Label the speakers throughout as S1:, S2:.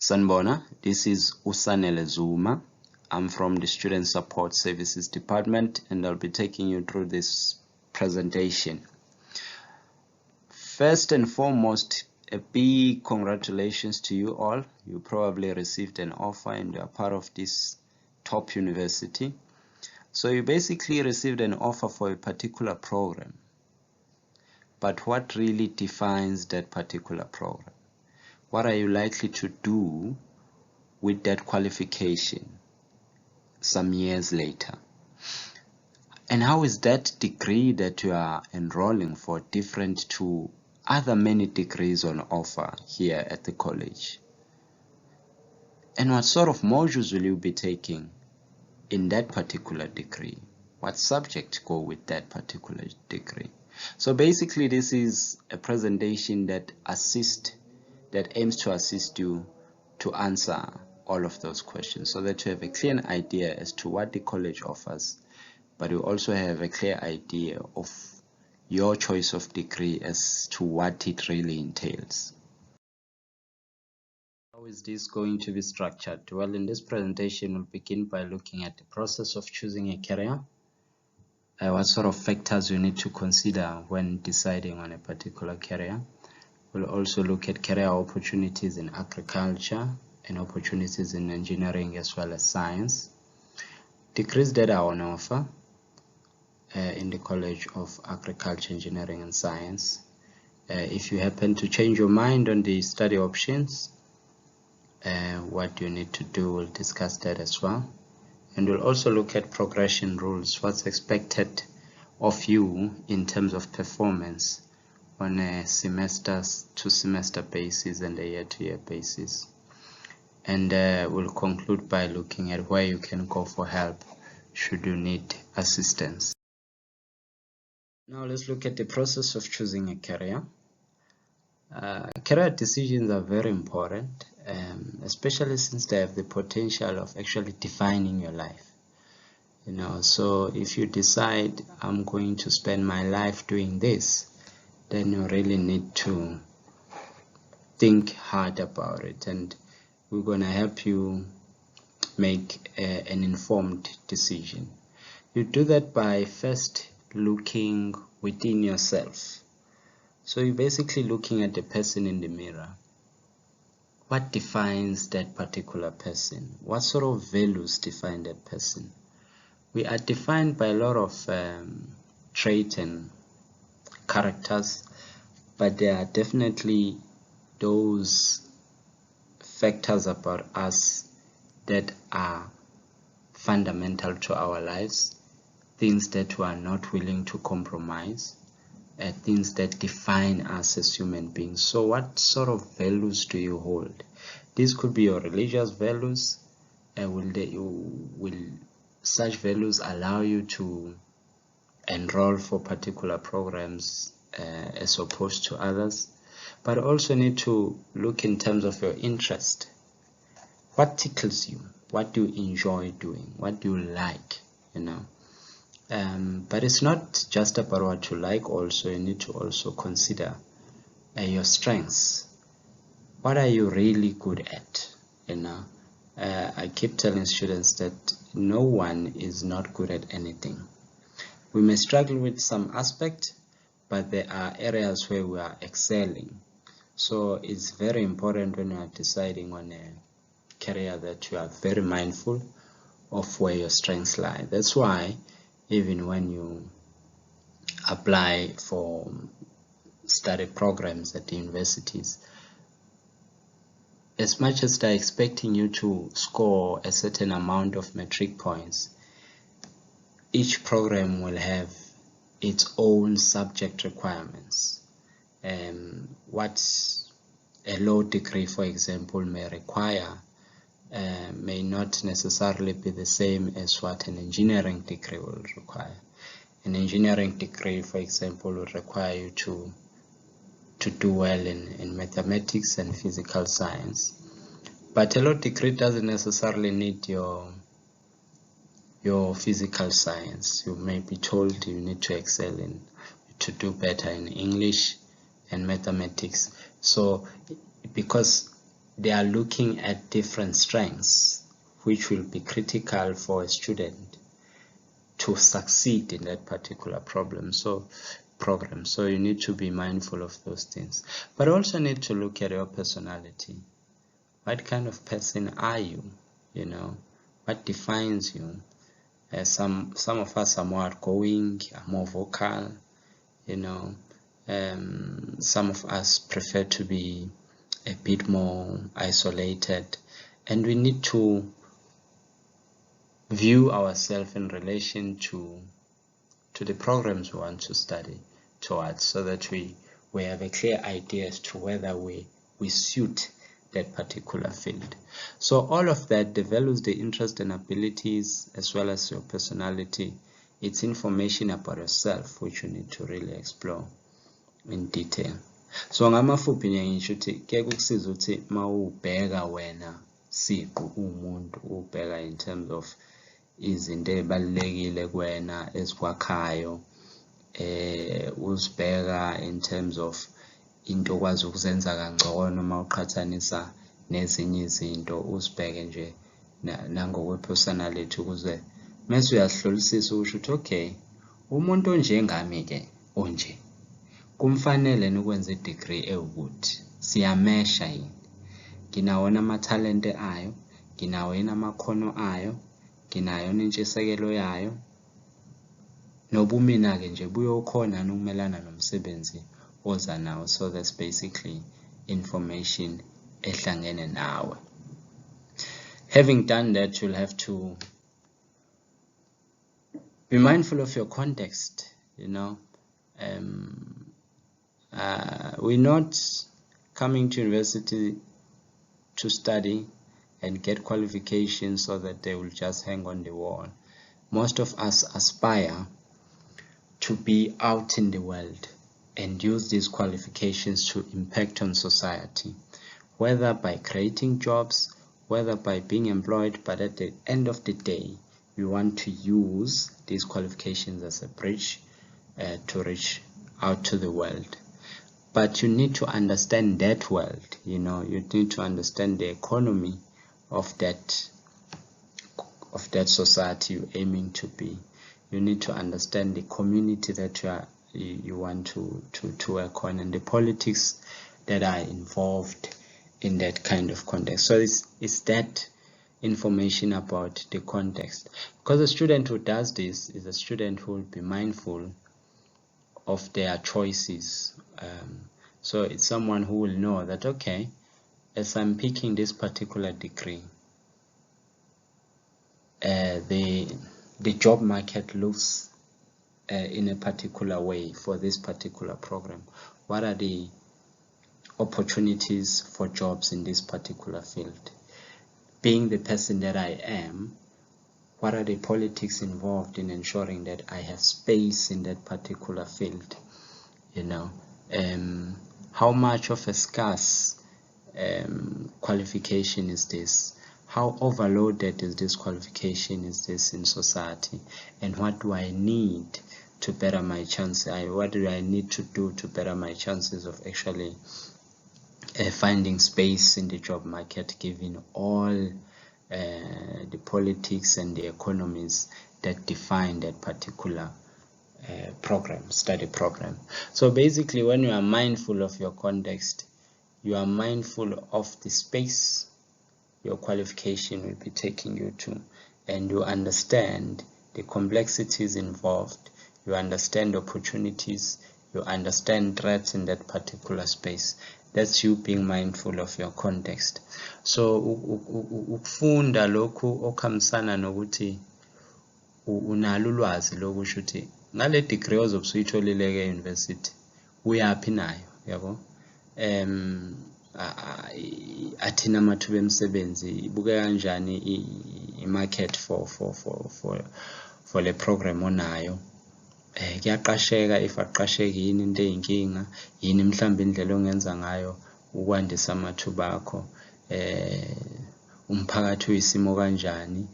S1: Sanbona, this is Usanele Zuma. I'm from the Student Support Services Department and I'll be taking you through this presentation. First and foremost, a big congratulations to you all. You probably received an offer and you are part of this top university. So you basically received an offer for a particular program. But what really defines that particular program? What are you likely to do with that qualification some years later? And how is that degree that you are enrolling for different to other many degrees on offer here at the college? And what sort of modules will you be taking in that particular degree? What subjects go with that particular degree? So basically this is a presentation that aims to assist you to answer all of those questions so that you have a clear idea as to what the college offers, but you also have a clear idea of your choice of degree as to what it really entails. How is this going to be structured? Well, in this presentation, we'll begin by looking at the process of choosing a career, what sort of factors you need to consider when deciding on a particular career. We'll also look at career opportunities in agriculture and opportunities in engineering as well as science. Degrees that are on offer in the College of Agriculture, Engineering and Science. If you happen to change your mind on the study options, what you need to do, we'll discuss that as well. And we'll also look at progression rules, what's expected of you in terms of performance on a semester-to-semester basis and a year-to-year basis. And we'll conclude by looking at where you can go for help should you need assistance. Now let's look at the process of choosing a career. Career decisions are very important, especially since they have the potential of actually defining your life. So if you decide I'm going to spend my life doing this, then you really need to think hard about it, and we're going to help you make an informed decision. You do that by first looking within yourself. So you're basically looking at the person in the mirror. What defines that particular person? What sort of values define that person? We are defined by a lot of traits and characters, but there are definitely those factors about us that are fundamental to our lives, things that we are not willing to compromise, things that define us as human beings. So what sort of values do you hold? These could be your religious values. Will such values allow you to enroll for particular programs as opposed to others? But also need to look in terms of your interest. What tickles you? What do you enjoy doing? What do you like? But it's not just about what you like. Also, you need to also consider your strengths. What are you really good at? I keep telling students that no one is not good at anything. We may struggle with some aspect, but there are areas where we are excelling. So it's very important when you are deciding on a career that you are very mindful of where your strengths lie. That's why even when you apply for study programs at the universities, as much as they're expecting you to score a certain amount of metric points, each program will have its own subject requirements. What a law degree, for example, may require may not necessarily be the same as what an engineering degree will require. An engineering degree, for example, will require you to do well in mathematics and physical science. But a law degree doesn't necessarily need your physical science. You may be told you need to excel to do better in English and mathematics. So because they are looking at different strengths which will be critical for a student to succeed in that particular program. So you need to be mindful of those things, but also need to look at your personality. What kind of person are you? You know, what defines you? Some of us are more outgoing, are more vocal, you know. Some of us prefer to be a bit more isolated, and we need to view ourselves in relation to the programs we want to study towards, so that we have a clear idea as to whether we suit that particular field. So all of that, the values, the interests and abilities, as well as your personality, it's information about yourself which you need to really explore in detail. So ngamafuphi ngisho ukuthi ke kukusiza ukuthi mawubheka wena siqu umuntu ubheka in terms of izinto ezibalekile kuwena ezikwakhayo, uzibheka in terms of into okwazi ukuzenza kangcono mawuqhathanisa nezinye izinto, uzibheke nje nangokwe personality, ukuze mase uyahlolisisa usho ukuthi okay, umuntu onjengami ke onje kumfanele ukwenza i-degree ewukuthi siyamesha yini, nginawona ama-talente ayo, nginawo yini amakhono ayo, nginayo intshisekelo yayo, nobumina ke nje buyokhona ukumelana nomsebenzi oza nawo. So that's basically information ehlangene nawe. Having done that, you'll have to be mindful of your context, you know. We're not coming to university to study and get qualifications so that they will just hang on the wall. Most of us aspire to be out in the world and use these qualifications to impact on society, whether by creating jobs, whether by being employed, but at the end of the day, we want to use these qualifications as a bridge to reach out to the world. But you need to understand that world, you know, you need to understand the economy of that society you're aiming to be. You need to understand the community that you want to work on, and the politics that are involved in that kind of context. So it's that information about the context, because a student who does this is a student who will be mindful of their choices. So it's someone who will know that, okay, as I'm picking this particular degree, the job market looks in a particular way for this particular program. What are the opportunities for jobs in this particular field? Being the person that I am, what are the politics involved in ensuring that I have space in that particular field? You know, how much of a scarce qualification is this? How overloaded is this qualification is this in society? And what do I need to better my chances? What do I need to do to better my chances of actually finding space in the job market, given all the politics and the economies that define that particular study program. So basically, when you are mindful of your context, you are mindful of the space your qualification will be taking you to, and you understand the complexities involved, you understand opportunities, you understand threats in that particular space. That's you being mindful of your context. So ukufunda lokhu okhambisana nokuthi unalo ulwazi lokusho ukuthi ngale degree ozobusuyitholile ke university uyaphi nayo, yabo. Athina amathuba emisebenzi ibuke kanjani i-market for le program onayo, kuyaqasheka, if aqasheki yini into eyinkinga, yini mhlawumbe indlela ongenza ngayo ukwandisa amathuba akho, umphakathi uyisimo kanjani,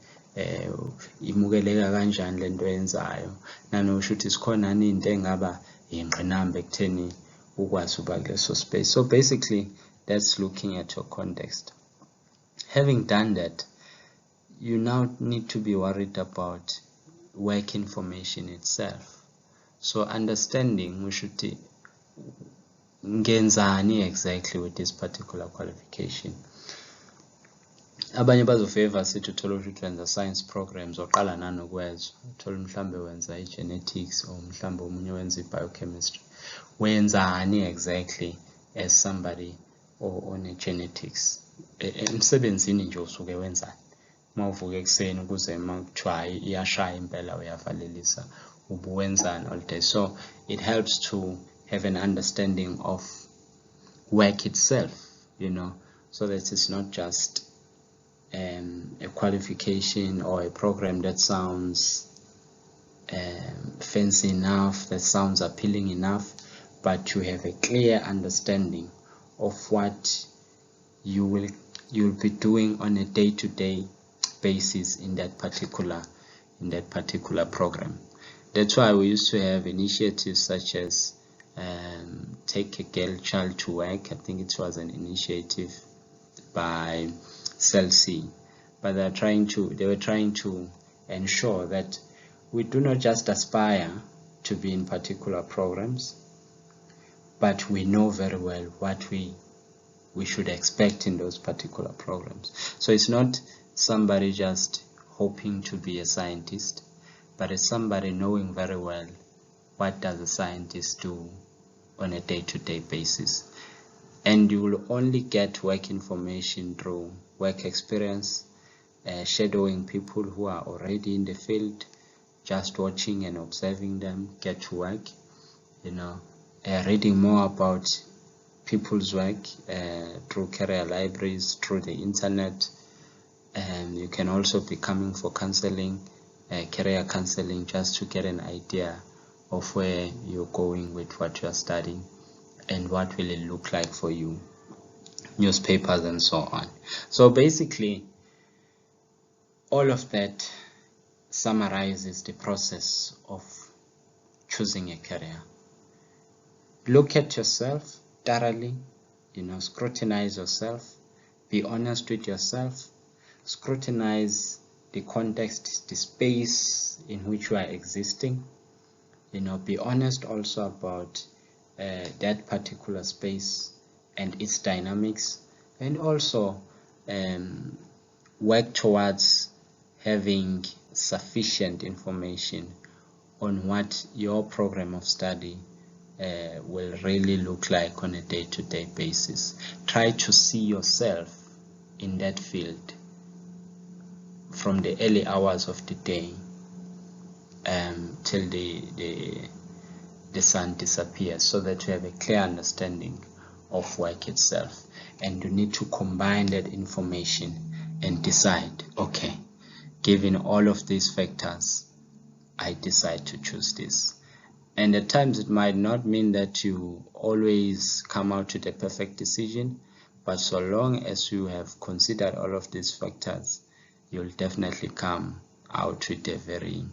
S1: imukeleka kanjani lento oyenzayo, nanosho ukuthi sikhona into engaba ingqinamba ekutheni ukwazi uba kuleso space. So basically that's looking at your context. having done that, you now need to be worried about work information itself. So understanding we should ngenzani exactly with this particular qualification. Abanye bazofeva sithi uthola ukuthi wenza science programs oqala nanokwezo, uthola mhlambe wenza genetics or mhlambe omunye wenza biochemistry. Wenzani exactly as somebody on a genetics? Emsebenzini nje usuke wenzani? Mawuvuka ekseni ukuze makuthiwa iyashaya impela uyavalelisa ubuwenzani all day. So it helps to have an understanding of work itself, you know, so that it's not just a qualification or a program that sounds fancy enough, that sounds appealing enough, but you have a clear understanding of what you'll be doing on a day-to-day basis in that particular program. That's why we used to have initiatives such as take a girl child to work. I think it was an initiative by CELC, but they were trying to ensure that we do not just aspire to be in particular programs, but we know very well what we should expect in those particular programs. So it's not somebody just hoping to be a scientist, but it's somebody knowing very well what does a scientist do on a day-to-day basis. And you will only get work information through work experience, shadowing people who are already in the field, just watching and observing them get to work, you know, reading more about people's work through career libraries, through the internet. And you can also be coming for counseling, career counseling, just to get an idea of where you're going with what you're studying and what will it look like for you, newspapers and so on. So basically, all of that summarizes the process of choosing a career. Look at yourself thoroughly, you know, scrutinize yourself, be honest with yourself, scrutinize the context, the space in which you are existing, you know, be honest also about that particular space and its dynamics, and also work towards having sufficient information on what your program of study will really look like on a day-to-day basis. Try to see yourself in that field from the early hours of the day till the sun disappears, so that you have a clear understanding of work itself. And you need to combine that information and decide, okay, given all of these factors, I decide to choose this. And at times it might not mean that you always come out with a perfect decision, but so long as you have considered all of these factors, you'll definitely come out with a very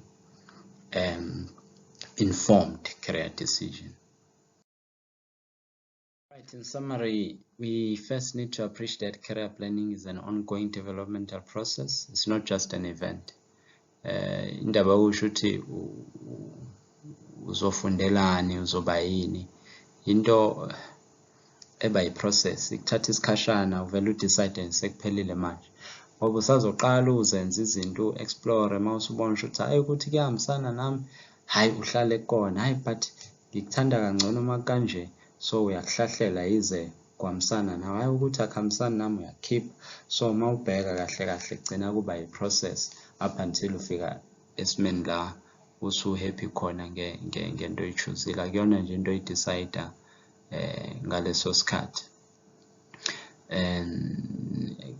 S1: informed career decision. Right, in summary, we first need to appreciate that career planning is an ongoing developmental process. It's not just an event. Indaba usho ukuthi uzofundelani, uzoba yini, into eba process ikuthatha isikhashana uvela udecide sekuphelile manje. Ngoba usazoqala uzenza izinto explore mawusubona ukuthi hayi ukuthi kuyahambisana nami, hayi uhlale kona, hayi but ngikuthanda kangcono makanje, so uyakuhlahlela yize kwamsana nawe, hayi ukuthi akuhambisani nami uyakeep. So mawubheka kahle kahle kugcina kuba i-process up until ufika esimeni la usu-happy khona ngento oyichuzile, akuyona nje into oyidecide ngaleso sikhathi. And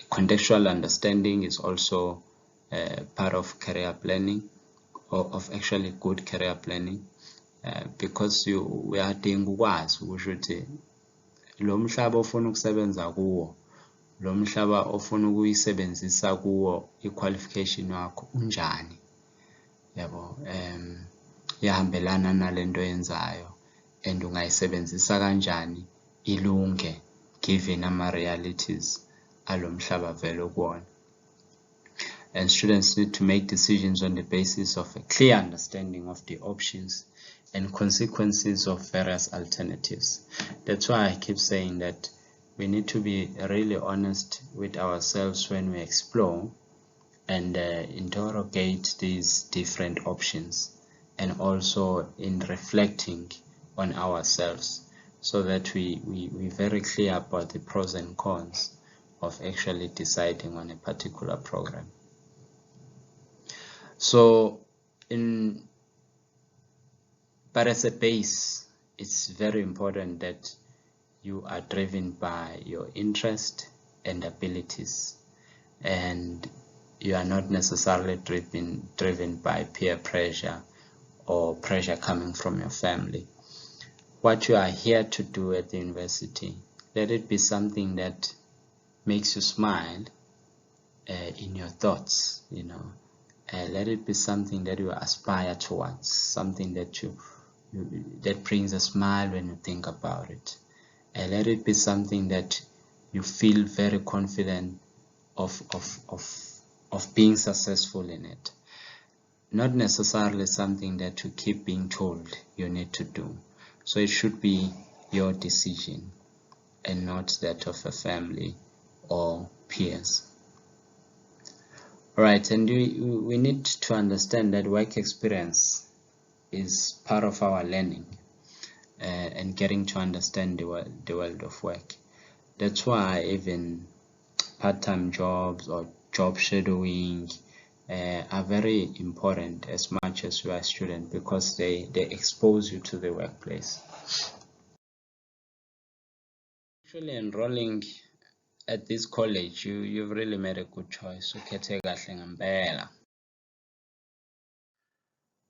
S1: contextual understanding is also part of career planning, or of actually good career planning, because uyadinga ukwazi ukusho ukuthi lo mhlaba ofuna ukusebenza kuwo, lo mhlaba ofuna ukuyisebenzisa kuwo i-qualification yakho unjani, yabo, yahambelana nalento yenzayo, and ungayisebenzisa kanjani ilunge given ama realities alomhlaba vele kuwona. And students need to make decisions on the basis of a clear understanding of the options and consequences of various alternatives. That's why I keep saying that we need to be really honest with ourselves when we explore and interrogate these different options, and also in reflecting on ourselves, so that we're very clear about the pros and cons of actually deciding on a particular program. So but as a base, it's very important that you are driven by your interest and abilities, and you are not necessarily driven by peer pressure or pressure coming from your family. What you are here to do at the university, let it be something that makes you smile in your thoughts, let it be something that you aspire towards, something that that brings a smile when you think about it. Let it be something that you feel very confident of being successful in it. Not necessarily something that you keep being told you need to do. So it should be your decision and not that of a family or peers. Alright, and we need to understand that work experience is part of our learning and getting to understand the world of work. That's why even part-time jobs or job shadowing are very important as much as you are a student, because they expose you to the workplace. Actually, enrolling at this college, you've really made a good choice.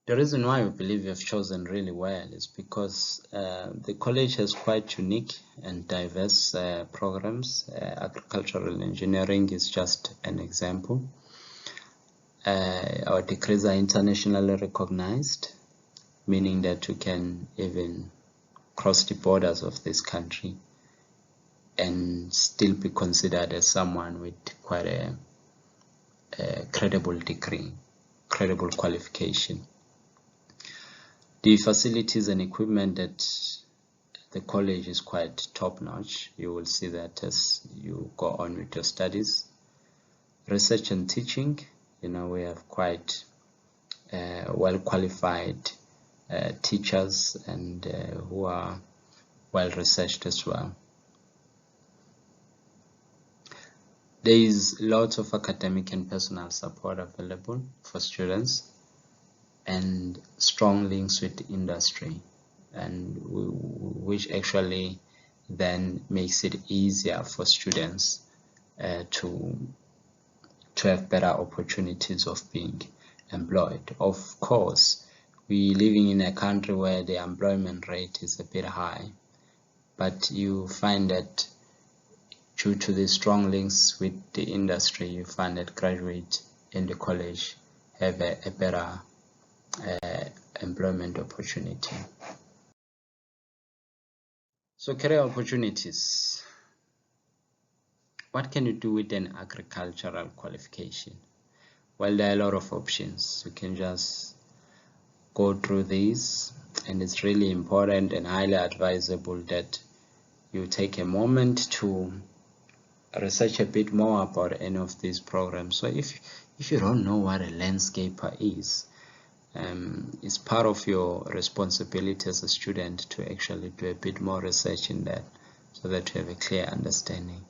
S1: The reason why I believe you've chosen really well is because the college has quite unique and diverse programs. Agricultural engineering is just an example. Our degrees are internationally recognized, meaning that you can even cross the borders of this country and still be considered as someone with quite a credible degree, credible qualification. The facilities and equipment at the college is quite top-notch. You will see that as you go on with your studies. Research and teaching, we have quite well-qualified teachers and who are well-researched as well. There is lots of academic and personal support available for students, and strong links with the industry, and which actually then makes it easier for students to have better opportunities of being employed. Of course, we're living in a country where the employment rate is a bit high, but you find that due to the strong links with the industry, you find that graduates in the college have a better employment opportunity. So career opportunities. What can you do with an agricultural qualification? Well, there are a lot of options. You can just go through these, and it's really important and highly advisable that you take a moment to research a bit more about any of these programs. So if you don't know what a landscaper is, it's part of your responsibility as a student to actually do a bit more research in that, so that you have a clear understanding.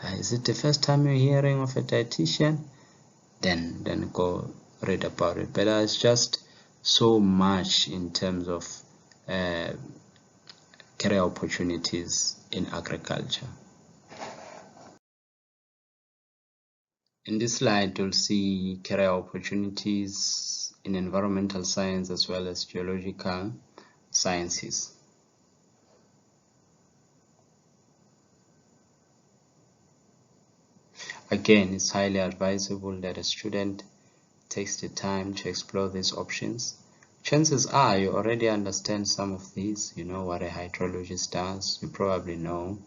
S1: Is it the first time you're hearing of a dietitian? Then go read about it. But there's just so much in terms of career opportunities in agriculture. In this slide, you'll see career opportunities in environmental science as well as geological sciences. Again, it's highly advisable that a student takes the time to explore these options. Chances are you already understand some of these. You know what a hydrologist does. You probably know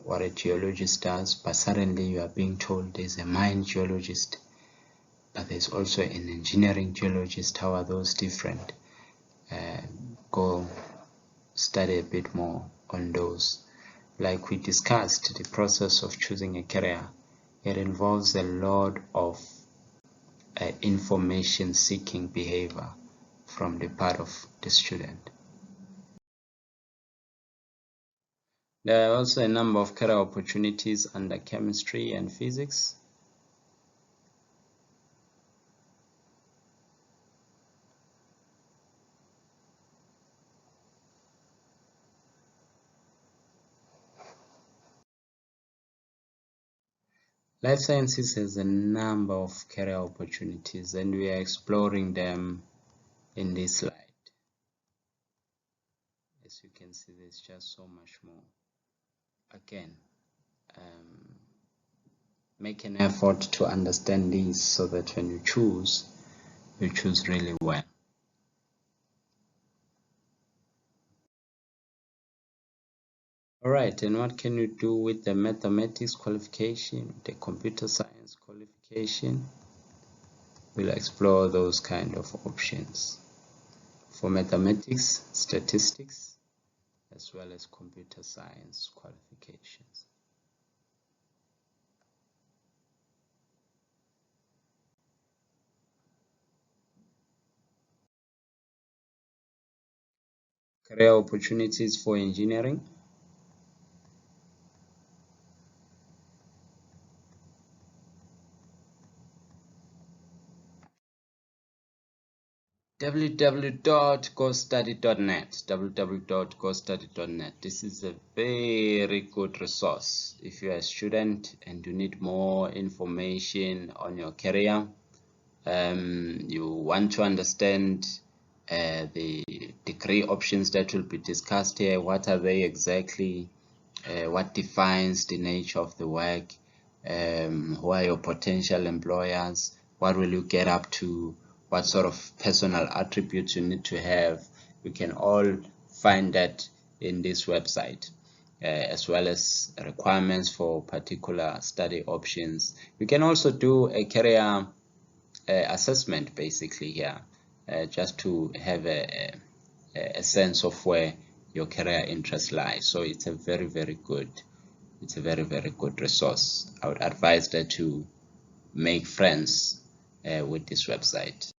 S1: what a geologist does, but suddenly you are being told there's a mine geologist, but there's also an engineering geologist. How are those different? Go study a bit more on those. Like we discussed, the process of choosing a career, it involves a lot of information seeking behavior from the part of the student. There are also a number of career opportunities under chemistry and physics. Life sciences has a number of career opportunities, and we are exploring them in this slide. As you can see, there's just so much more. Again, make an effort to understand these so that when you choose really well. Alright, and what can you do with the mathematics qualification, the computer science qualification? We'll explore those kind of options for mathematics, statistics, as well as computer science qualifications. Career opportunities for engineering. www.gostudy.net. This is a very good resource if you are a student and you need more information on your career. You want to understand the degree options that will be discussed here. What are they exactly? What defines the nature of the work? Who are your potential employers? What will you get up to? What sort of personal attributes you need to have? You can all find that in this website, as well as requirements for particular study options. You can also do a career assessment basically here, just to have a sense of where your career interest lies. So it's a very good resource. I would advise that to make friends with this website.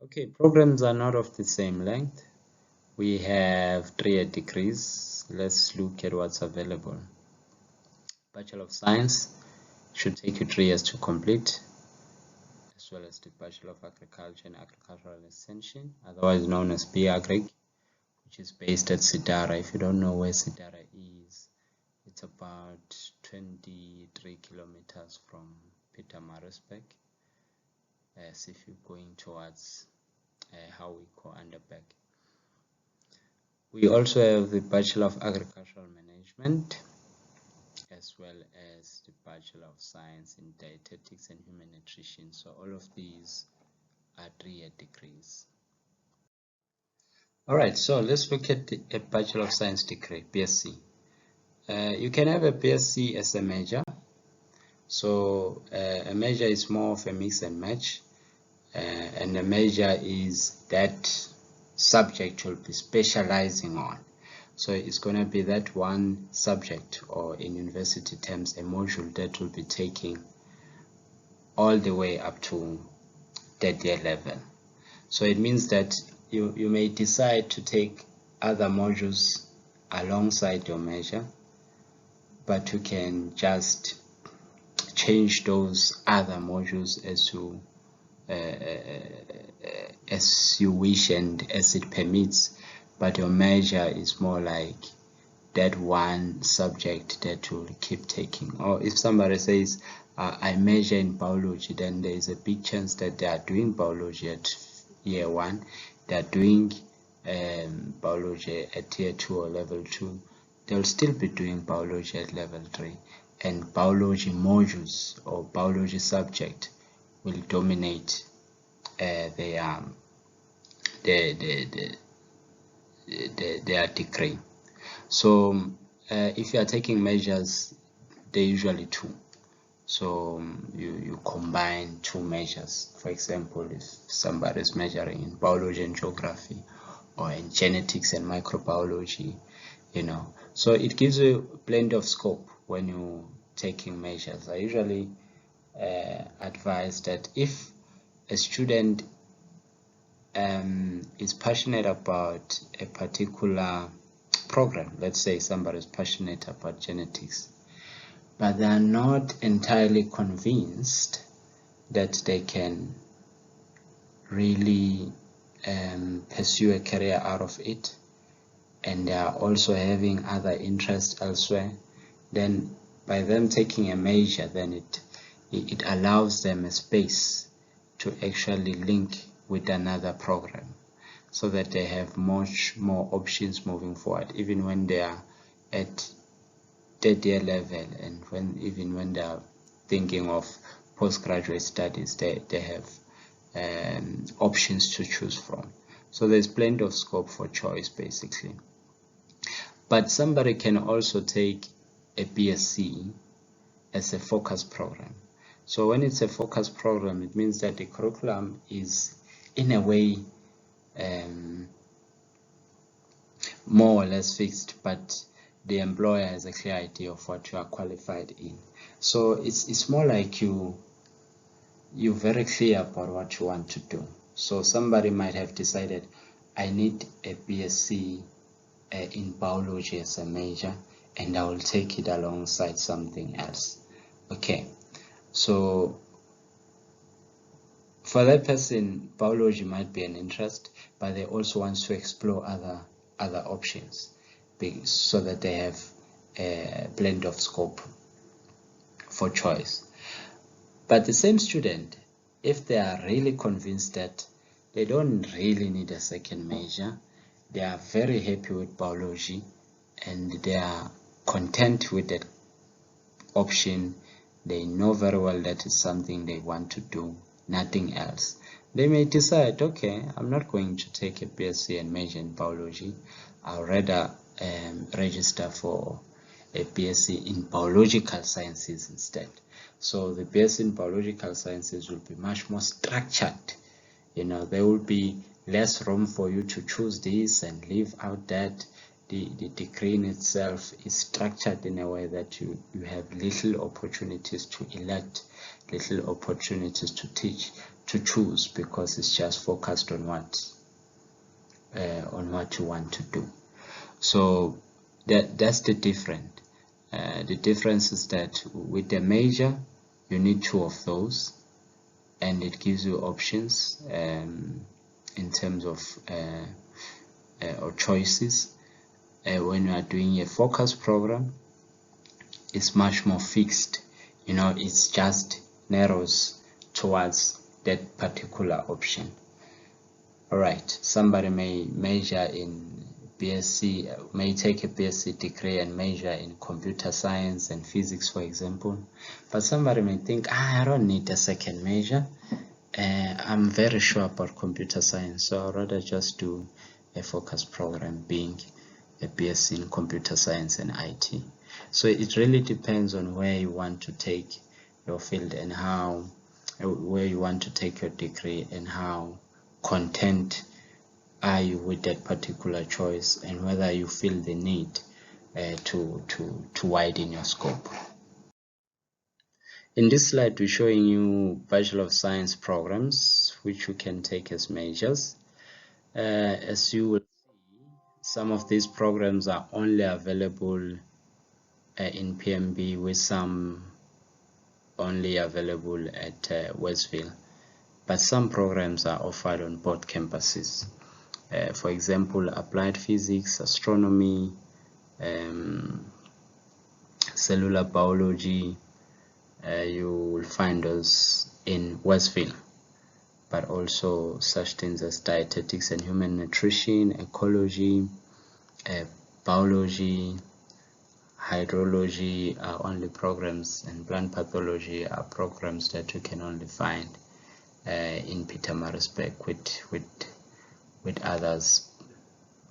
S1: Okay, programs are not of the same length. We have 3-year degrees. Let's look at what's available. Bachelor of Science should take you 3 years to complete, as well as the Bachelor of Agriculture and Agricultural Extension, otherwise known as BAgric, which is based at Sidara. If you don't know where Sidara is, it's about 23 kilometers from Pietermaritzburg, as if you're going towards how we call Underberg. We also have the Bachelor of Agricultural Management, as well as the Bachelor of Science in Dietetics and Human Nutrition. So all of these are 3-year degrees. Alright, so let's look at a Bachelor of Science degree, BSc. You can have a BSc as a major. So a major is more of a mix and match, and a major is that subject you'll be specializing on. So it's going to be that one subject, or in university terms, a module that will be taking all the way up to third year level. So it means that you may decide to take other modules alongside your major, but you can just change those other modules as you wish and as it permits. But your major is more like that one subject that you'll keep taking. Or if somebody says I major in biology, then there is a big chance that they are doing biology at year 1, they are doing biology at year 2 or level 2, they'll still be doing biology at level 3, and biology modules or biology subject will dominate their degree. So if you are taking measures, they're usually two. So you combine two measures. For example, if somebody is measuring in biology and geography, or in genetics and microbiology, so it gives you plenty of scope when you're taking measures. I usually advise that if a student is passionate about a particular program, let's say somebody is passionate about genetics, but they are not entirely convinced that they can really pursue a career out of it, and they are also having other interests elsewhere, then by them taking a major, then it allows them a space to actually link with another program, so that they have much more options moving forward, even when they are at third year level, and even when they are thinking of postgraduate studies, they have options to choose from. So there's plenty of scope for choice, basically. But somebody can also take a BSc as a focus program. So when it's a focus program, it means that the curriculum is in a way more or less fixed, but the employer has a clear idea of what you are qualified in. So it's more like you're very clear about what you want to do. So somebody might have decided, I need a BSc in biology as a major, and I will take it alongside something else. Okay, so for that person, biology might be an interest, but they also want to explore other options, so that they have a blend of scope for choice. But the same student, if they are really convinced that they don't really need a second major, they are very happy with biology, and they are content with that option, they know very well that is something they want to do, nothing else, they may decide, okay, I'm not going to take a BSc and major in biology, I'll rather register for a BSc in biological sciences instead. So the BSc in biological sciences will be much more structured. There will be less room for you to choose this and leave out that. The degree in itself is structured in a way that you have little opportunities to elect, little opportunities to teach, to choose, because it's just focused on what you want to do. So that's the difference. The difference is that with the major, you need two of those, and it gives you options in terms of or choices. When you are doing a focus program, it's much more fixed. It's just narrows towards that particular option. All right, somebody may major in BSc, may take a BSc degree and major in computer science and physics, for example, but somebody may think, I don't need a second major, I'm very sure about computer science, so I'd rather just do a focus program being a BSc in computer science and IT. So it really depends on where you want to take your field, and where you want to take your degree, and how content are you with that particular choice, and whether you feel the need to widen your scope. In this slide, we're showing you Bachelor of Science programs which you can take as majors. As you will see, some of these programs are only available in PMB, with some only available at Westville, but some programs are offered on both campuses. For example, applied physics, astronomy, cellular biology, you will find those in Westville, but also such things as dietetics and human nutrition, ecology, biology, hydrology are only programs, and plant pathology are programs that you can only find in Pietermaritzburg, with others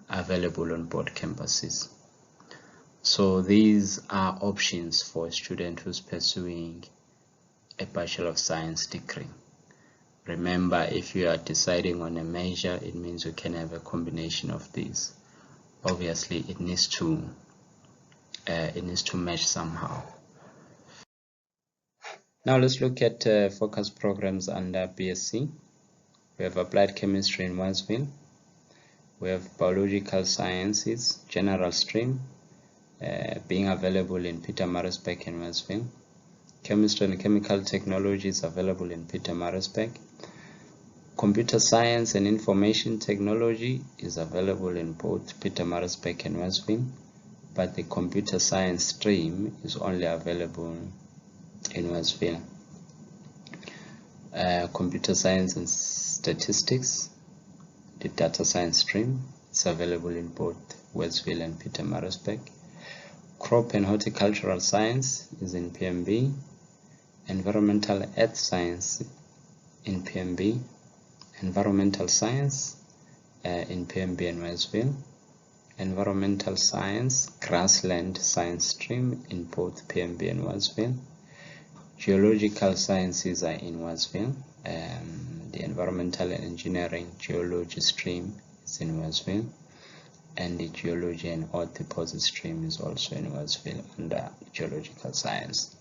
S1: available on both campuses. So these are options for a student who's pursuing a Bachelor of Science degree. Remember, if you are deciding on a major, it means you can have a combination of these. Obviously, it needs to match somehow. Now let's look at focus programs under BSc. We have Applied Chemistry in Westville. We have Biological Sciences, General Stream, being available in Pietermaritzburg and Westville. Chemistry and Chemical Technology is available in Pietermaritzburg. Computer Science and Information Technology is available in both Pietermaritzburg and Westville, but the Computer Science stream is only available in Westville. Computer Science and Statistics, the Data Science stream, is available in both Westville and Pietermaritzburg. Crop and Horticultural Science is in PMB. Environmental Earth Science in PMB. Environmental Science in PMB and Westville. Environmental Science, Grassland Science stream in both PMB and Westville. Geological Sciences are in Westville. The Environmental Engineering Geology stream is in Westville. And the Geology and Earth Deposit stream is also in Westville under Geological Science.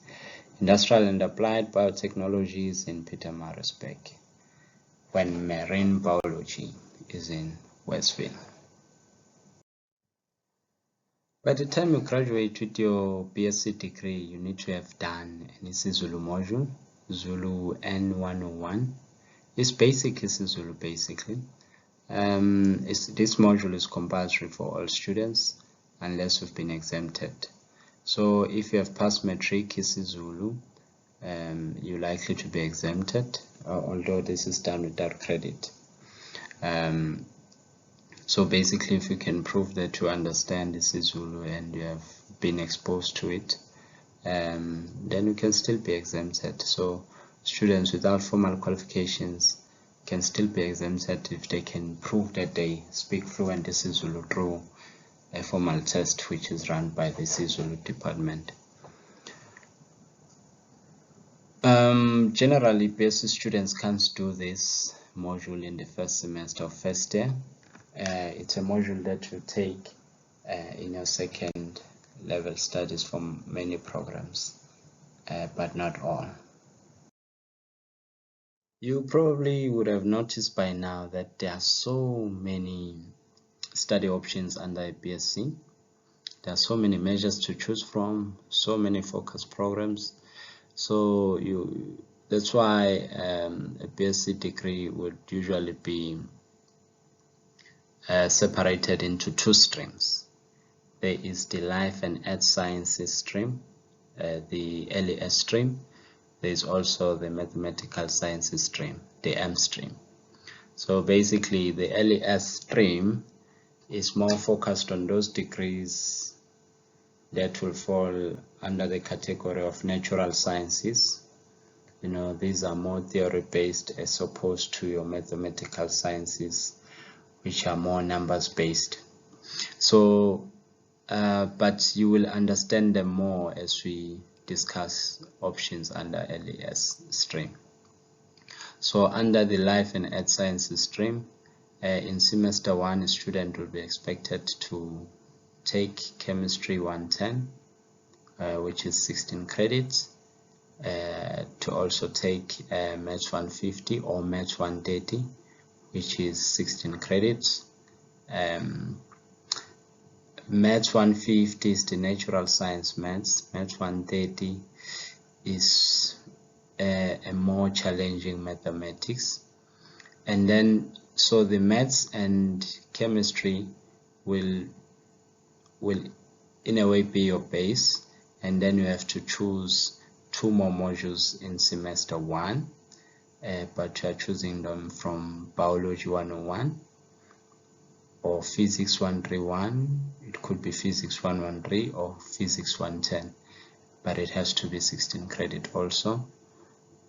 S1: Industrial and Applied Biotechnology is in Pietermaritzburg, when Marine Biology is in Westville. By the time you graduate with your BSc degree, you need to have done an isiZulu module, Zulu N101. It's basic isiZulu basically. This module is compulsory for all students unless you've been exempted. So if you have passed matric isiZulu, you're likely to be exempted, although this is done without credit. So basically, if you can prove that you understand isiZulu and you have been exposed to it, then you can still be exempted. So students without formal qualifications can still be exempted if they can prove that they speak fluent isiZulu through a formal test which is run by the isiZulu department. Generally, BSc students can't do this module in the first semester of first year. It's a module that you take in your second level studies from many programs, but not all. You probably would have noticed by now that there are so many study options under BSc. There are so many majors to choose from, so many focus programs. So that's why a BSc degree would usually be separated into two streams. There is the Life and Earth Sciences stream, the LES stream. There is also the Mathematical Sciences stream, the M stream. So basically the LES stream is more focused on those degrees that will fall under the category of natural sciences. These are more theory based as opposed to your mathematical sciences, which are more numbers based. So but you will understand them more as we discuss options under LES stream. So under the Life and Earth Sciences stream, in semester 1, a student will be expected to take Chemistry 110, which is 16 credits, to also take Maths 150 or Maths 130, which is 16 credits. Maths 150 is the natural science maths. Maths 130 is a more challenging mathematics. And then, so the maths and chemistry will in a way be your base, and then you have to choose 2 more modules in semester 1, but you are choosing them from Biology 101 or Physics 131. It could be Physics 113 or Physics 110, but it has to be 16 credit also.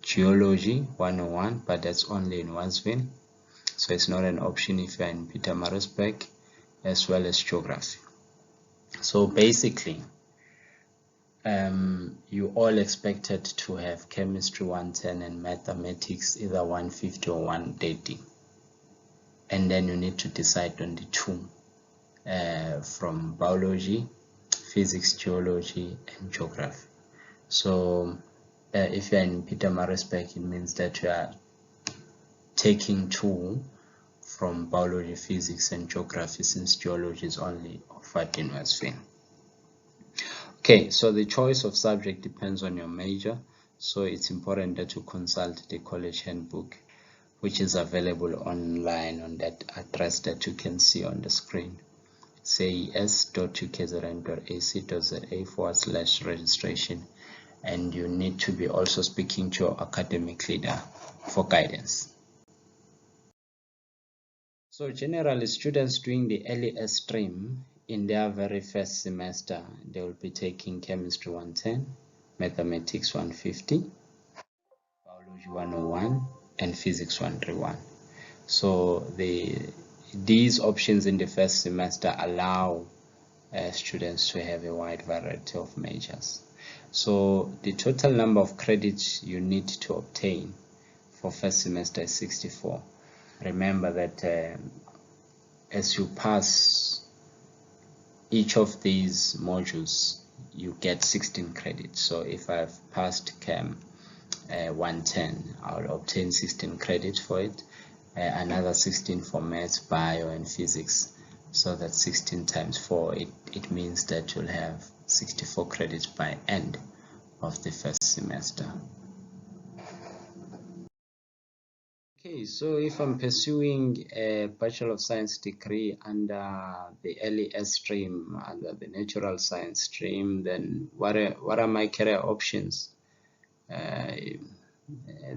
S1: Geology 101, but that's only in Westville, so it's not an option if you're in Pietermaritzburg, as well as Geography. So basically, you all expected to have chemistry 110 and mathematics either 150 or 130, and then you need to decide on the two from biology, physics, geology, and geography. So if you're in Peter Marisbeck, it means that you are taking two from biology, physics, and geography, since geology is only offered in Westfield. Okay, so the choice of subject depends on your major, so it's important that you consult the college handbook, which is available online on that address that you can see on the screen, caes.ukzn.ac.za/registration, and you need to be also speaking to your academic leader for guidance. So generally, students doing the LES stream in their very first semester, they will be taking chemistry 110, mathematics 150, biology 101, and physics 131. So these options in the first semester allow students to have a wide variety of majors. So the total number of credits you need to obtain for first semester is 64. Remember that as you pass each of these modules, you get 16 credits. So if I've passed Chem 110, I'll obtain 16 credits for it, another 16 for maths, bio, and physics. So that's 16 times 4. It means that you'll have 64 credits by end of the first semester. Okay, so if I'm pursuing a Bachelor of Science degree under the LES stream, under the Natural Science stream, then what are my career options? They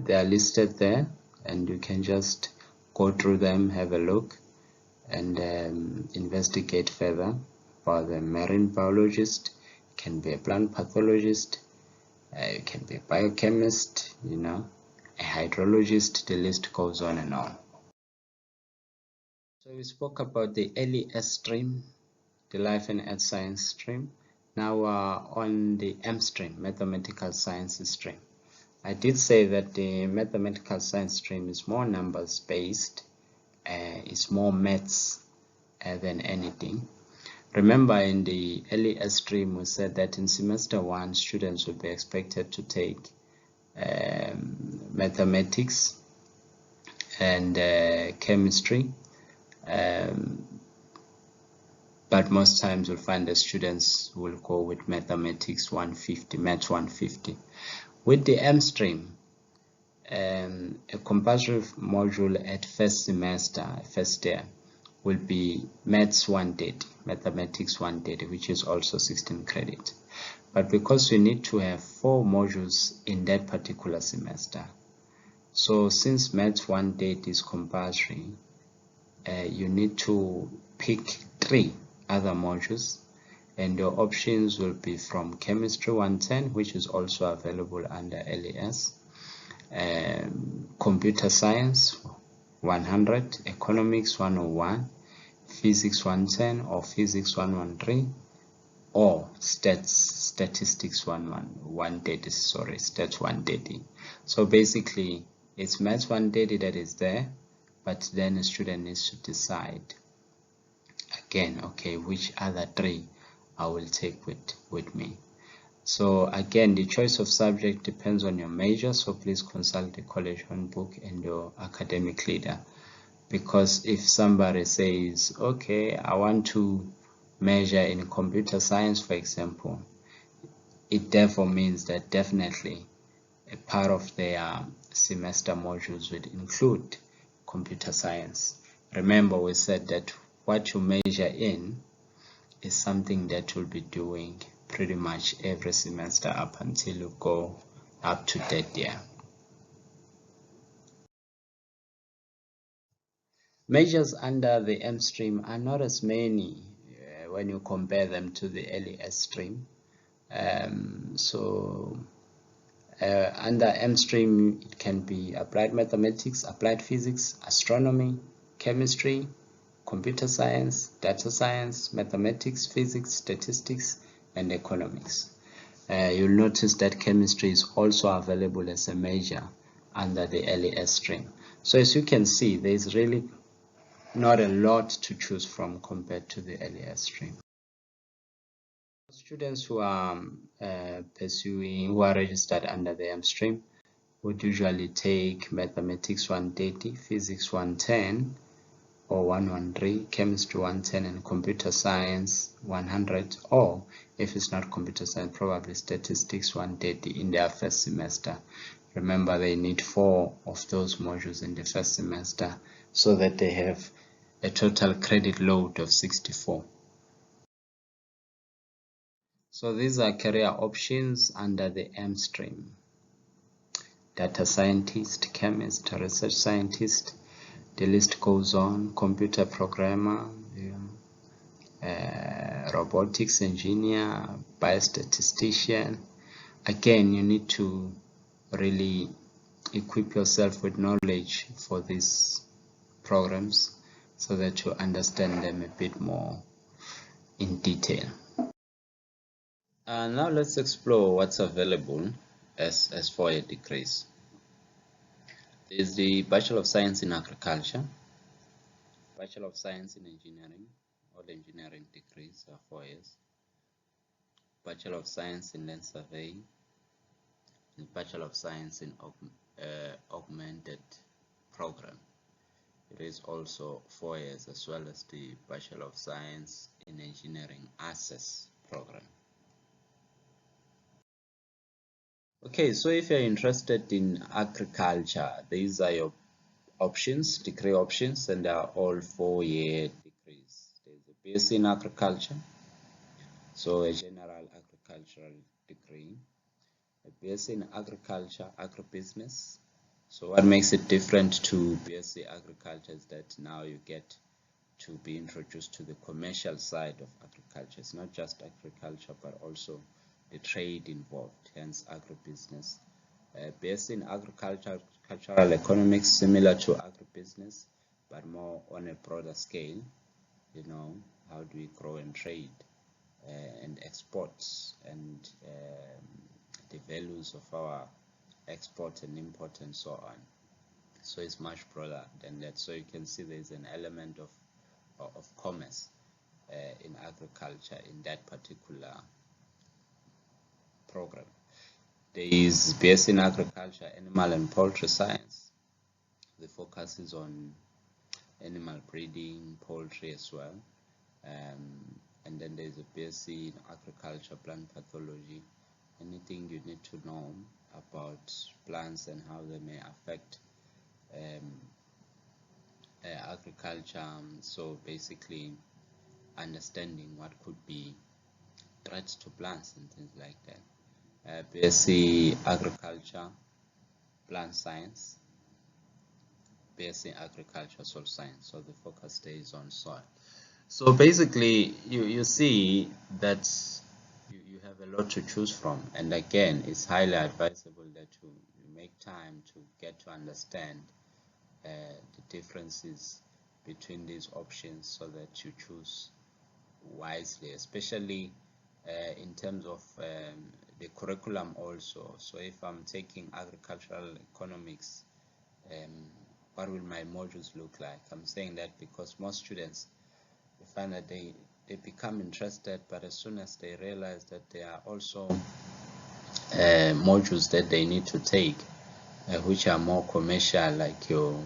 S1: are listed there, and you can just go through them, have a look, and investigate further about the marine biologist. You can be a plant pathologist, you can be a biochemist, a hydrologist, the list goes on and on. So we spoke about the LES stream, the Life and Earth Science stream. Now on the M stream, Mathematical Sciences stream. I did say that the Mathematical Science stream is more numbers based, it's more maths than anything. Remember, in the LES stream, we said that in semester 1, students will be expected to take mathematics and chemistry, but most times you'll find the students will go with mathematics 150, maths 150. With the M stream, a compulsory module at first semester, first year, will be maths 130, mathematics 130, which is also 16 credits. But because you need to have 4 modules in that particular semester, so since maths 130 is compulsory, you need to pick 3 other modules, and your options will be from chemistry 110, which is also available under LES, computer science 100, economics 101, physics 110 or physics 113, or statistics 130, sorry, stats 130. So basically it's maths 130 that is there, but then a student needs to decide again, okay, which other 3 I will take with me. So again, the choice of subject depends on your major, so please consult the college handbook and your academic leader, because if somebody says, okay, I want to major in computer science, for example, it therefore means that definitely a part of their semester modules would include computer science. Remember, we said that what you major in is something that you'll be doing pretty much every semester up until you go up to that year. Majors under the M stream are not as many when you compare them to the LES stream. Under M stream, it can be applied mathematics, applied physics, astronomy, chemistry, computer science, data science, mathematics, physics, statistics, and economics. You'll notice that chemistry is also available as a major under the LES stream. So as you can see, there is really not a lot to choose from compared to the LES stream. Students who are who are registered under the M stream would usually take mathematics 130, physics 110 or 113, chemistry 110, and computer science 100, or if it's not computer science, probably statistics 130 in their first semester. Remember, they need 4 of those modules in the first semester so that they have a total credit load of 64. So these are career options under the M stream: data scientist, chemist, research scientist, the list goes on, computer programmer, robotics engineer, biostatistician. Again, you need to really equip yourself with knowledge for these programs so that you understand them a bit more in detail. Now let's explore what's available as 4-year degrees. There's the Bachelor of Science in Agriculture, Bachelor of Science in Engineering. All engineering degrees are 4 years. Bachelor of Science in Land Surveying, and Bachelor of Science in Augmented Program. It is also 4 years, as well as the Bachelor of Science in Engineering Access Program. Okay, so if you're interested in agriculture, these are your options, degree options, and they are all 4-year degrees. There's a BSc in Agriculture, so a general agricultural degree, a BSc in Agriculture, Agribusiness. So what makes it different to BSc Agriculture is that now you get to be introduced to the commercial side of agriculture. It's not just agriculture, but also the trade involved, hence agribusiness. BSc in Agricultural Economics, similar to agribusiness, but more on a broader scale. You know, how do we grow and trade and exports, and the values of our export and import and so on. So it's much broader than that. So you can see there's an element of commerce in agriculture in that particular program. There is BSc in Agriculture, Animal and Poultry Science. The focus is on animal breeding, poultry as well. And then there's a BSc in Agriculture, Plant Pathology. Anything you need to know about plants and how they may affect agriculture. So basically understanding what could be threats to plants and things like that. BSc Agriculture, Plant Science, BSc Agriculture, Soil Science. So the focus stays on soil. So basically you see that you have a lot to choose from, and again, it's highly advisable that you make time to get to understand the differences between these options so that you choose wisely, especially in terms of the curriculum also. So if I'm taking agricultural economics, what will my modules look like? I'm saying that because most students, you find that they become interested, but as soon as they realize that there are also modules that they need to take which are more commercial, like your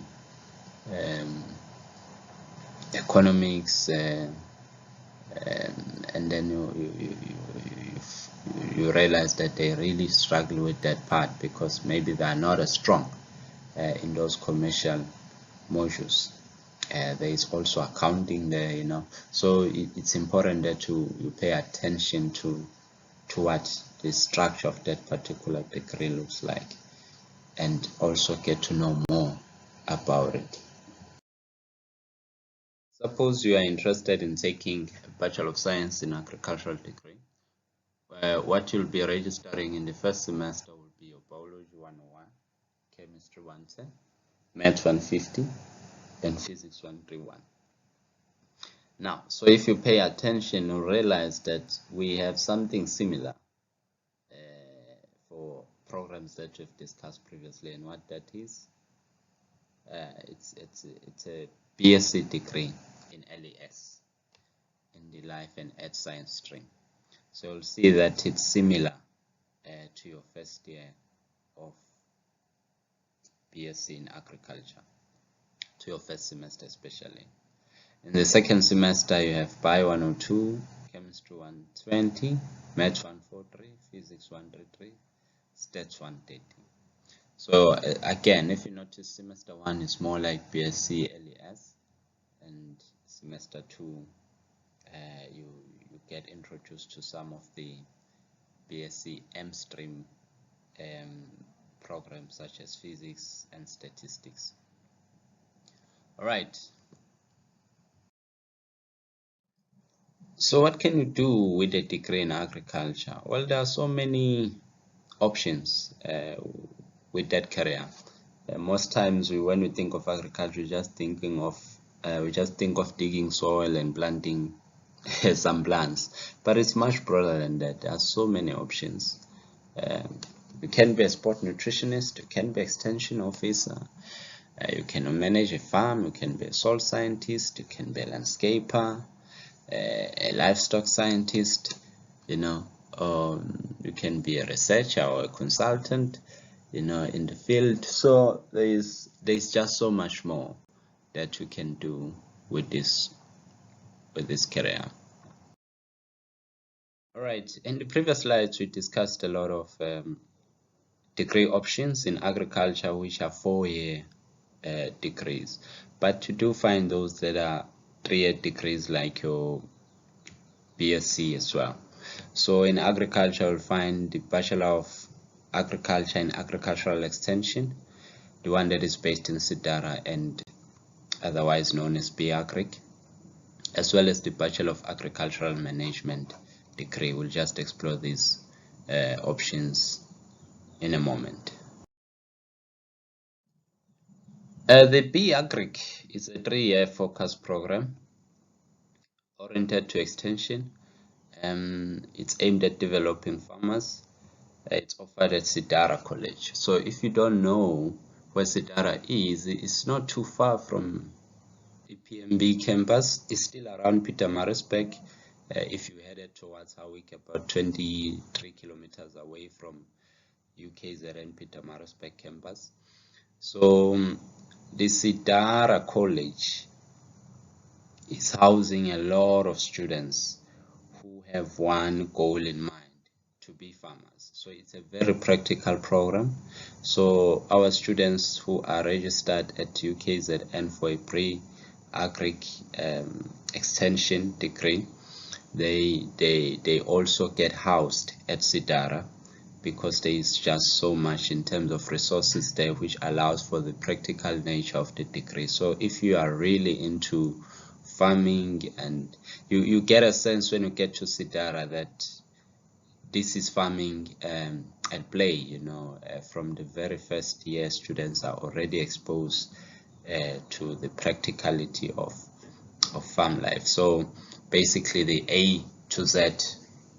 S1: economics, and then you realize that they really struggle with that part because maybe they are not as strong in those commercial modules. There is also accounting there, you know, so it's important that you pay attention to what the structure of that particular degree looks like, and also get to know more about it. Suppose you are interested in taking a Bachelor of Science in Agricultural degree. What you'll be registering in the first semester will be your Biology 101, Chemistry 110, Math 150, and Physics 131. Now, so if you pay attention, you'll realize that we have something similar for programs that we've discussed previously, and what that is, it's a BSc degree in LES, in the Life and Earth Science stream. So you'll see that it's similar to your first year of BSc in Agriculture, to your first semester especially. In the second semester, you have Bio 102, Chemistry 120, Maths 143, Physics 133, Stats 130. So again, if you notice, semester 1 is more like BSc LES, and semester 2, you get introduced to some of the BSc M stream programs such as Physics and Statistics. All right. So what can you do with a degree in agriculture? Well, there are so many options with that career. Most times when we think of agriculture, we just think of digging soil and planting some plants, but it's much broader than that. There are so many options. You can be a sport nutritionist, you can be extension officer, you can manage a farm, you can be a soil scientist, you can be a landscaper, a livestock scientist, you can be a researcher or a consultant, in the field. So there's just so much more that you can do with this career. All right, in the previous slides we discussed a lot of degree options in agriculture, which are 4-year degrees, but you do find those that are 3-year degrees, like your BSc as well. So in agriculture, you'll find the Bachelor of Agriculture and Agricultural Extension, the one that is based in Sidara and otherwise known as BAgric, as well as the Bachelor of Agricultural Management degree. We'll just explore these options in a moment. The BAgric is a 3-year focus program oriented to extension. It's aimed at developing farmers. It's offered at Sidara College. So if you don't know where Sidara is, it's not too far from the PMB campus. It's still around Pietermaritzburg. If you headed towards Howick, about 23 kilometers away from UKZN Pietermaritzburg campus. So the Sidara College is housing a lot of students who have one goal in mind: to be farmers. So it's a very practical program. So our students who are registered at UKZN for a pre-agric extension degree, they also get housed at Sidara, because there is just so much in terms of resources there, which allows for the practical nature of the degree. So if you are really into farming, and you get a sense when you get to Sidara that this is farming at play, from the very first year, students are already exposed to the practicality of farm life. So basically the A to Z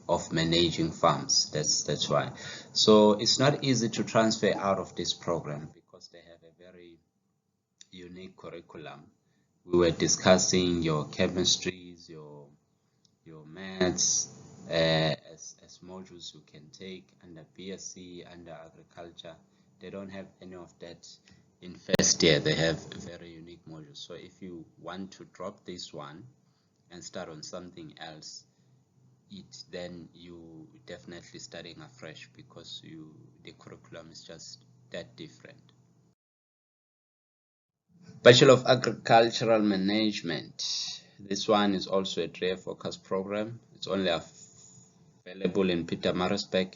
S1: of managing farms. That's why. So it's not easy to transfer out of this program, because they have a very unique curriculum. We were discussing your chemistries, your maths as modules you can take under BSc, under agriculture. They don't have any of that in first year. They have very unique modules. So if you want to drop this one and start on something else, then you definitely studying afresh, because the curriculum is just that different. Bachelor of Agricultural Management. This one is also a 3-year focus program. It's only available in Pietermaritzburg.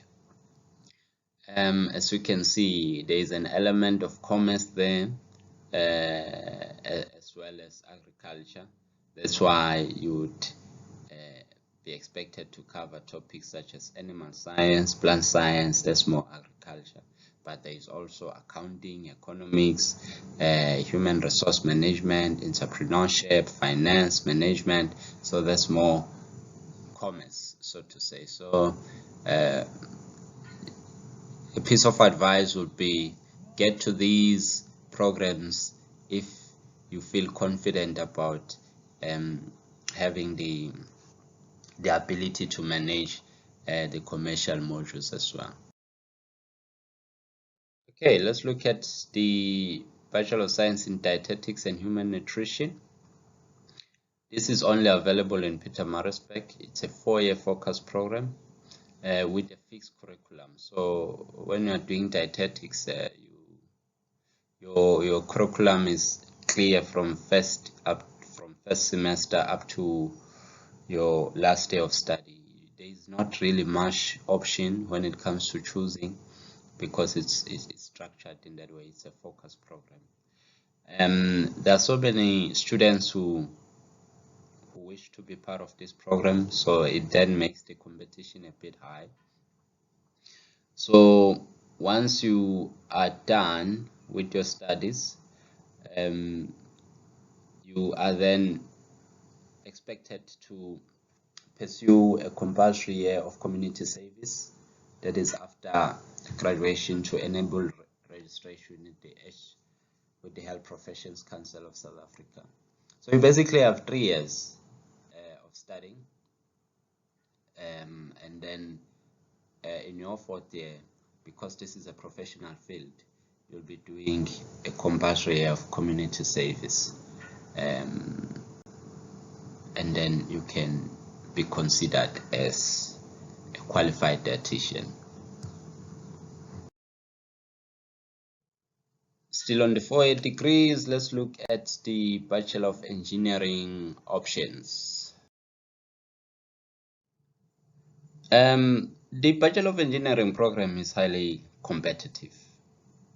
S1: As you can see, there is an element of commerce there, as well as agriculture. That's why you would be expected to cover topics such as animal science, plant science. That's more agriculture. but there is also accounting, economics, human resource management, entrepreneurship, finance, management. So that's more commerce, so to say. So a piece of advice would be get to these programs if you feel confident about having the ability to manage the commercial modules as well. Okay, let's look at the Bachelor of Science in Dietetics and Human Nutrition. This is only available in Pietermaritzburg. It's a 4-year focus program with a fixed curriculum. So when you're doing dietetics, your curriculum is clear from first semester up to your last day of study. There is not really much option when it comes to choosing, because it's structured in that way. It's a focus program. There are so many students who wish to be part of this program, so it then makes the competition a bit high. So once you are done with your studies, you are then expected to pursue a compulsory year of community service, that is after graduation, to enable registration with the Health Professions Council of South Africa. So you basically have 3 years of studying, and then in your 4th year, because this is a professional field, you'll be doing a compulsory year of community service, and then you can be considered as a qualified dietitian. Still on the 4-year degrees, let's look at the Bachelor of Engineering options. The Bachelor of Engineering program is highly competitive.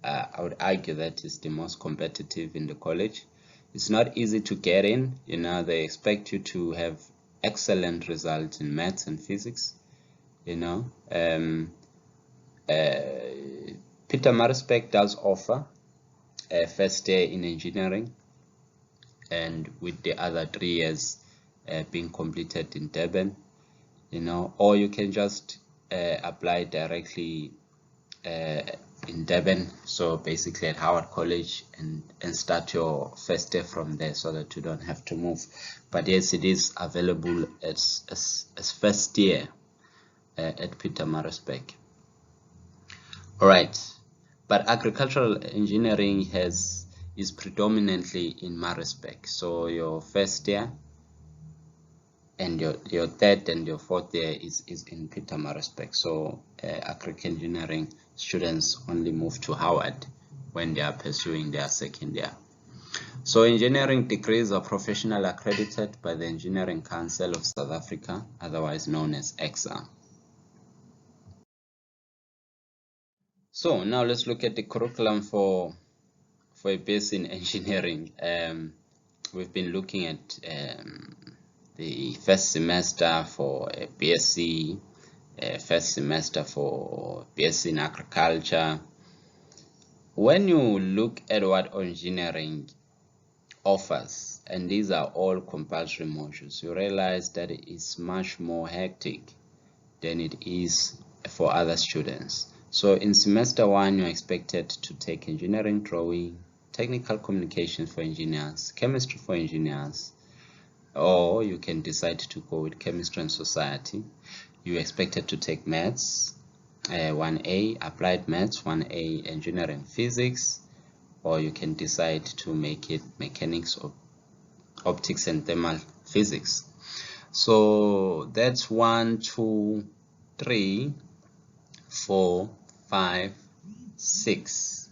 S1: I would argue that it's the most competitive in the college. It's not easy to get in. They expect you to have excellent results in maths and physics. Pietermaritzburg does offer a first year in engineering, and with the other 3 years being completed in Durban, or you can just apply directly in Durban, so basically at Howard College, and start your first year from there, so that you don't have to move. But yes, it is available as first year at Pietermaritzburg. All right, but agricultural engineering is predominantly in Maritzburg. So your first year and your 3rd and your 4th year is in Pietermaritzburg. So agric engineering students only move to Howard when they are pursuing their 2nd year. So engineering degrees are professionally accredited by the Engineering Council of South Africa, otherwise known as EXA. So now let's look at the curriculum for a BSc in engineering. We've been looking at the first semester for a BSc, first semester for BSc in agriculture. When you look at what engineering offers, and these are all compulsory modules, you realize that it is much more hectic than it is for other students. So in semester 1, you're expected to take engineering drawing, technical communications for engineers, chemistry for engineers, or you can decide to go with chemistry and society. You're expected to take maths, 1A applied maths, 1A engineering physics, or you can decide to make it mechanics or optics and thermal physics. So that's 1, 2, 3, 4, 5, 6.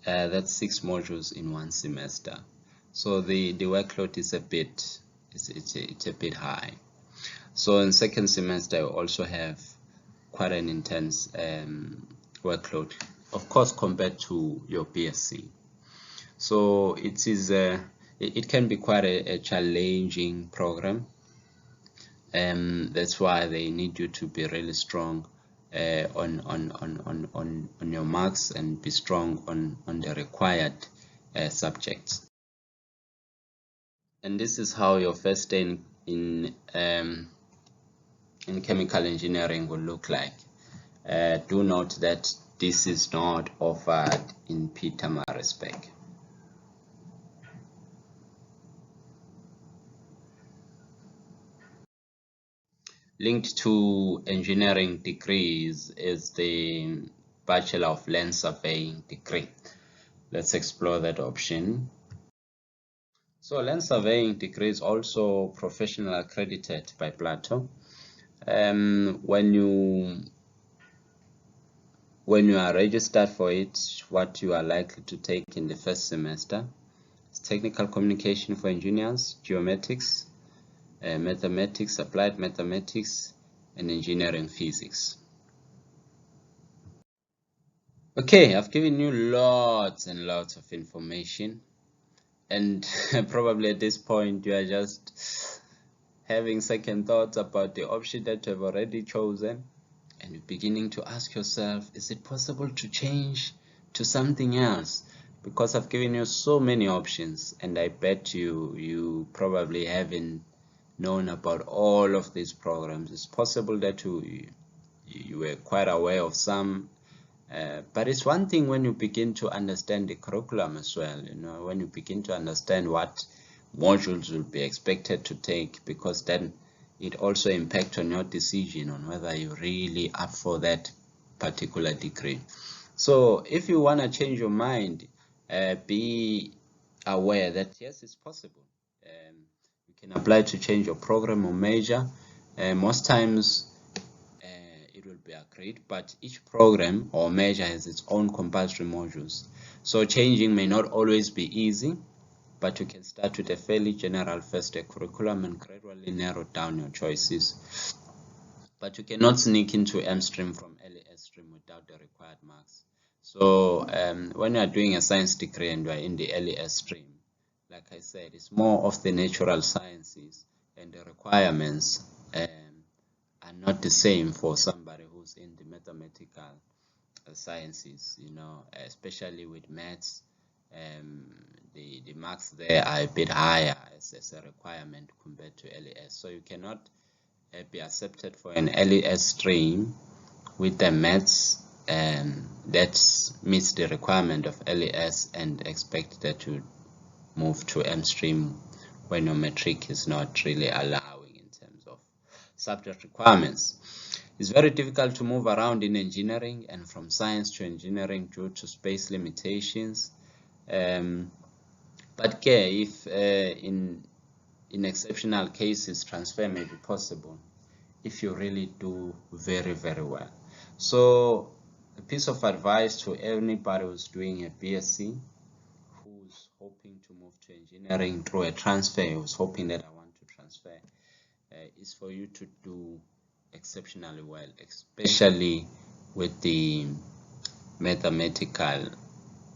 S1: That's 6 modules in one semester. So the workload is a bit high. So in 2nd semester, you also have quite an intense workload, of course, compared to your BSc. So it can be quite a challenging program. That's why they need you to be really strong on your marks and be strong on the required subjects. And this is how your first day in chemical engineering will look like. Do note that this is not offered in Pietermaritzburg spec. Linked to engineering degrees is the Bachelor of Land Surveying degree. Let's explore that option. So land surveying degree is also professional accredited by Plato. When you are registered for it, what you are likely to take in the first semester is technical communication for engineers, geomatics, mathematics, applied mathematics, and engineering physics. Okay, I've given you lots and lots of information, and probably at this point you are just having second thoughts about the option that you have already chosen, and you're beginning to ask yourself, is it possible to change to something else? Because I've given you so many options, and I bet you probably haven't known about all of these programs. It's possible that you were quite aware of some, but it's one thing when you begin to understand the curriculum as well, when you begin to understand what modules will be expected to take, because then it also impacts on your decision on whether you're really up for that particular degree. So if you want to change your mind, be aware that yes, it's possible. You can apply to change your program or major. Most times it will be agreed, but each program or major has its own compulsory modules. So changing may not always be easy, but you can start with a fairly general first year curriculum and gradually narrow down your choices. But you cannot sneak into M stream from LES stream without the required marks. So when you are doing a science degree and you are in the LES stream, like I said, it's more of the natural sciences, and the requirements are not the same for somebody who's in the mathematical sciences, especially with maths. The marks there are a bit higher as a requirement compared to LES. So you cannot be accepted for an LES stream with the maths that meets the requirement of LES and expect that to move to M stream when your metric is not really allowing in terms of subject requirements. It's very difficult to move around in engineering and from science to engineering due to space limitations. But if in exceptional cases transfer may be possible if you really do very, very well. So a piece of advice to anybody who's doing a BSc, who's hoping to move to engineering through a transfer, who's hoping that I want to transfer, is for you to do exceptionally well, especially with the mathematical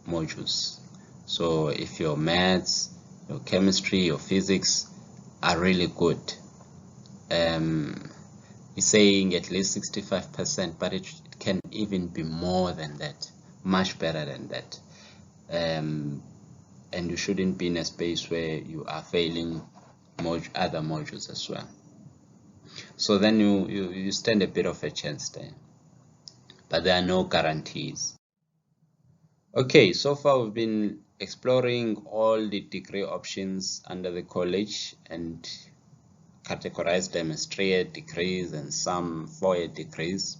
S1: modules. So if your maths, your chemistry, your physics are really good, you're saying at least 65%, but it can even be more than that, much better than that. And you shouldn't be in a space where you are failing other modules as well. So then you stand a bit of a chance there, but there are no guarantees. Okay, so far we've been exploring all the degree options under the college and categorized them as 3-year degrees and some 4-year degrees.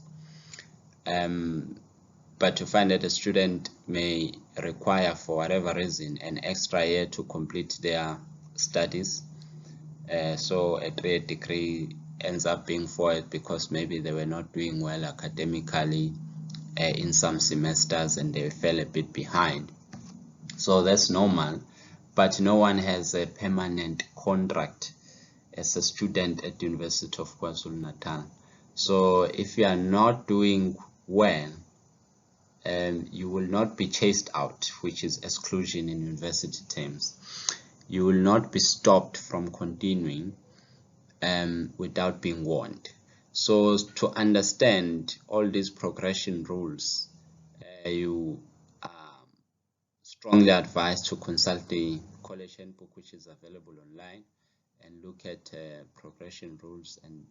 S1: But you find that a student may require, for whatever reason, an extra year to complete their studies. So a 3-year degree ends up being 4-year because maybe they were not doing well academically in some semesters and they fell a bit behind. So that's normal, but no one has a permanent contract as a student at the University of KwaZulu-Natal. So if you are not doing well, you will not be chased out, which is exclusion in university terms. You will not be stopped from continuing without being warned. So to understand all these progression rules, you are strongly advised to consult the college handbook, which is available online, and look at progression rules and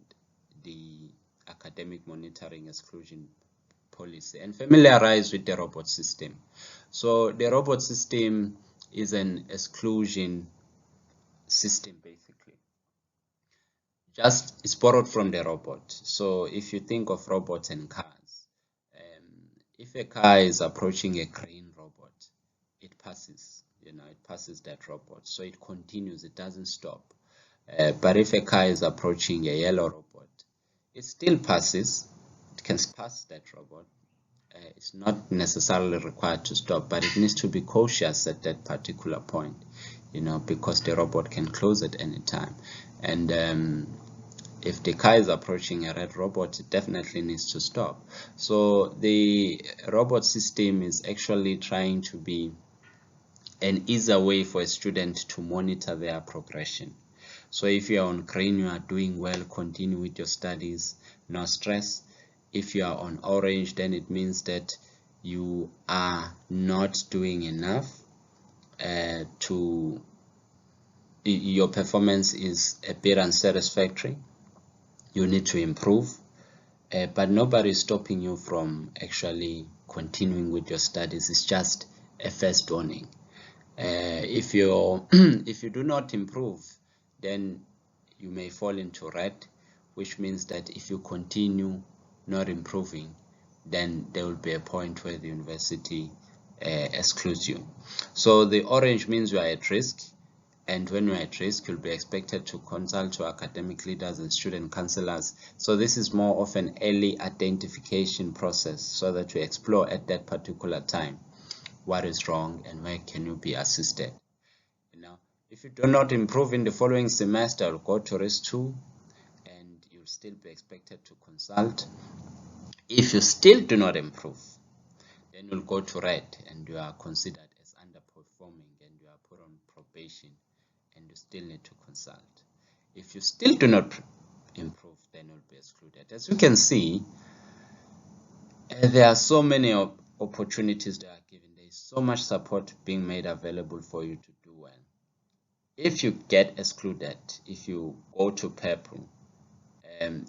S1: the academic monitoring exclusion policy, and familiarize with the robot system. So the robot system is an exclusion system, basically. Just it's borrowed from the robot. So if you think of robots and cars, if a car is approaching a crane robot, it passes, it passes that robot. So it continues, it doesn't stop. But if a car is approaching a yellow robot, it still passes, it can pass that robot. It's not necessarily required to stop, but it needs to be cautious at that particular point, because the robot can close at any time. And if the car is approaching a red robot, it definitely needs to stop. So the robot system is actually trying to be an easier way for a student to monitor their progression. So if you are on green, you are doing well, continue with your studies, no stress. If you are on orange, then it means that you are not doing enough your performance is a bit unsatisfactory. You need to improve, but nobody is stopping you from actually continuing with your studies. It's just a first warning. If you do not improve, then you may fall into red, which means that if you continue not improving, then there will be a point where the university excludes you. So the orange means you are at risk, and when you are at risk, you'll be expected to consult your academic leaders and student counselors. So this is more of an early identification process, so that you explore at that particular time what is wrong and where can you be assisted. If you do not improve in the following semester, you'll go to risk 2 and you'll still be expected to consult. If you still do not improve, then you'll go to red and you are considered as underperforming and you are put on probation and you still need to consult. If you still do not improve, then you'll be excluded. As you can see, there are so many opportunities that are given. There is so much support being made available for you to do well. If you get excluded, if you go to purple,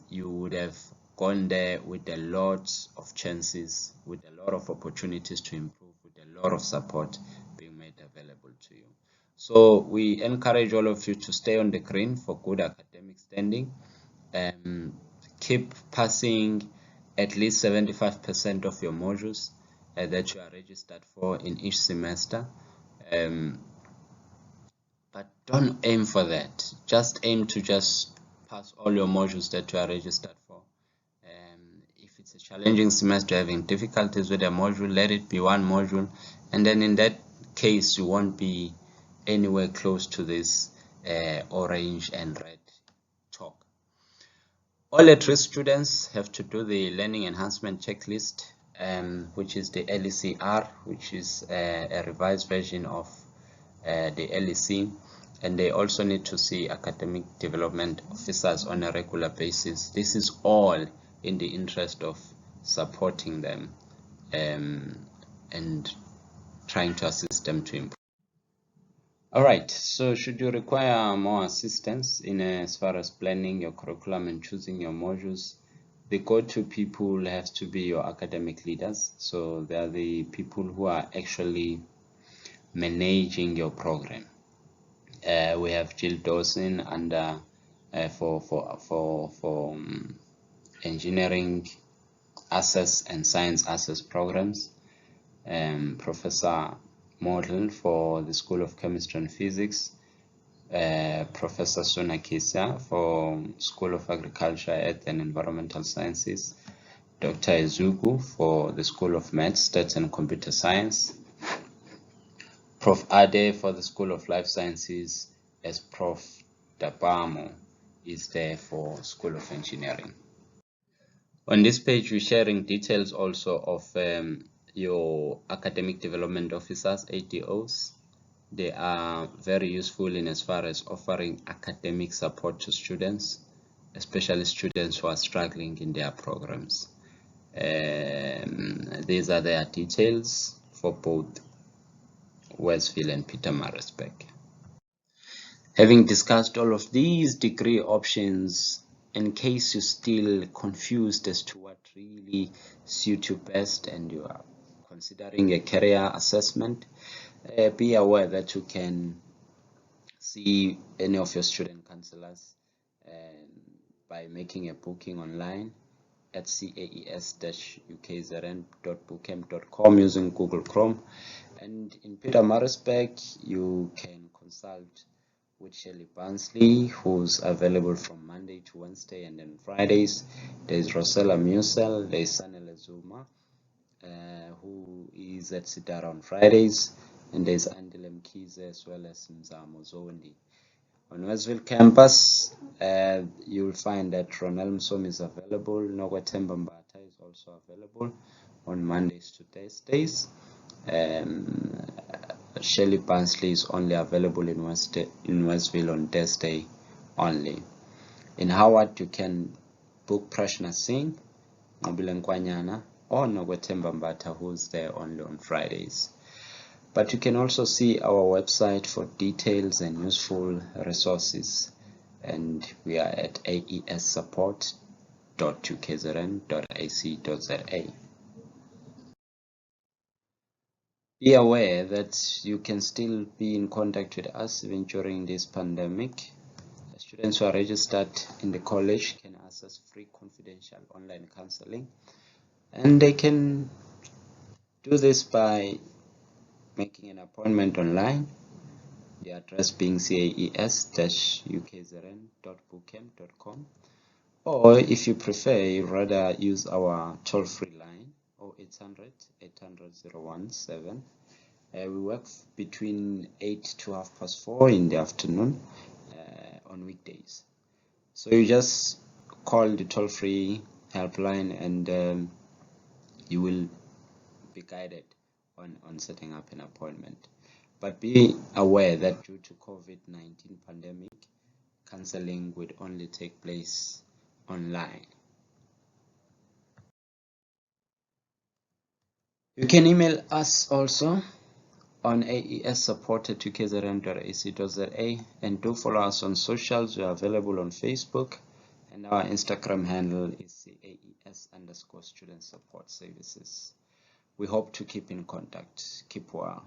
S1: you would have gone there with a lot of chances, with a lot of opportunities to improve, with a lot of support being made available to you. So we encourage all of you to stay on the green for good academic standing. Keep passing at least 75% of your modules that you are registered for in each semester. But don't aim for that. Just aim to just pass all your modules that you are registered for. If it's a challenging semester, having difficulties with a module, let it be one module, and then in that case you won't be anywhere close to this orange and red chalk. All at-risk students have to do the learning enhancement checklist, which is the LECR, which is a revised version of the LEC, and they also need to see academic development officers on a regular basis. This is all in the interest of supporting them and trying to assist them to improve. All right, so should you require more assistance as far as planning your curriculum and choosing your modules, the go-to people have to be your academic leaders. So they are the people who are actually managing your program. We have Jill Dawson under for engineering access and science access programs, Professor Model for the School of Chemistry and Physics, Professor Sunakisa for School of Agriculture, Earth and Environmental Sciences, Dr. Ezugu for the School of Maths, Stats and Computer Science, Prof. Ade for the School of Life Sciences, as Prof. Dabamo is there for School of Engineering. On this page, we're sharing details also of your academic development officers, ADOs. They are very useful in as far as offering academic support to students. especially students who are struggling in their programs. These are their details for both Westville and Pietermaritzburg. Having discussed all of these degree options, in case you're still confused as to what really suits you best and you are considering a career assessment, be aware that you can see any of your student counselors by making a booking online at caes-ukzn.bookcamp.com using Google Chrome. And in Pietermaritzburg, you can consult with Shelley Barnsley, who's available from Monday to Wednesday, and then Fridays there's Rosella Musel, there's Sanele Zuma, who is at Sidara on Fridays, and there's Andile Mkize as well as Mzamo Zondi. On Westville campus, you'll find that Ronel Msom is available. Nogwatemba Mbata is also available on Mondays to Thursdays. Shelley Barnsley is only available in Westville on Thursday only. In Howard, you can book Prashna Singh, Nobile Nkwanyana, or Nogwatemba Mbata, who's there only on Fridays. But you can also see our website for details and useful resources, and we are at aessupport.ukzn.ac.za. Be aware that you can still be in contact with us even during this pandemic. Students who are registered in the college can access free confidential online counseling, and they can do this by making an appointment online, the address being caes-ukzn.bookcamp.com, or if you prefer, you rather use our toll-free line 0800 800 017. We work between 8 to 4:30 in the afternoon on weekdays. So you just call the toll-free helpline and you will be guided on setting up an appointment. But be aware that due to COVID-19 pandemic, counseling would only take place online. You can email us also on aessupport@ukzn.ac.za, and do follow us on socials. We are available on Facebook, and our Instagram handle is AES_student support services. We hope to keep in contact. Keep well.